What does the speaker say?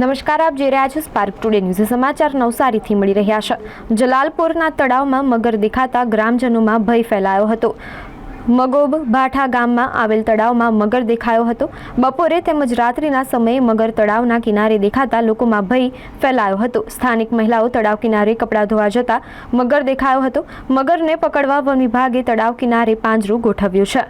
નમસ્કાર, આપ જોઈ રહ્યા છો સ્પાર્ક ટુડે ન્યૂઝ. સમાચાર નવસારીથી મળી રહ્યા છે. જલાલપુરના તળાવમાં મગર દેખાતા ગ્રામજનોમાં ભય ફેલાયો હતો. મગોબ ભાઠા ગામમાં આવેલ તળાવમાં મગર દેખાયો હતો. બપોરે તેમજ રાત્રિના સમયે મગર તળાવના કિનારે દેખાતા લોકોમાં ભય ફેલાયો હતો. સ્થાનિક મહિલાઓ તળાવ કિનારે કપડાં ધોવા જતા મગર દેખાયો હતો. મગરને પકડવા વન વિભાગે તળાવ કિનારે પાંજરું ગોઠવ્યું છે.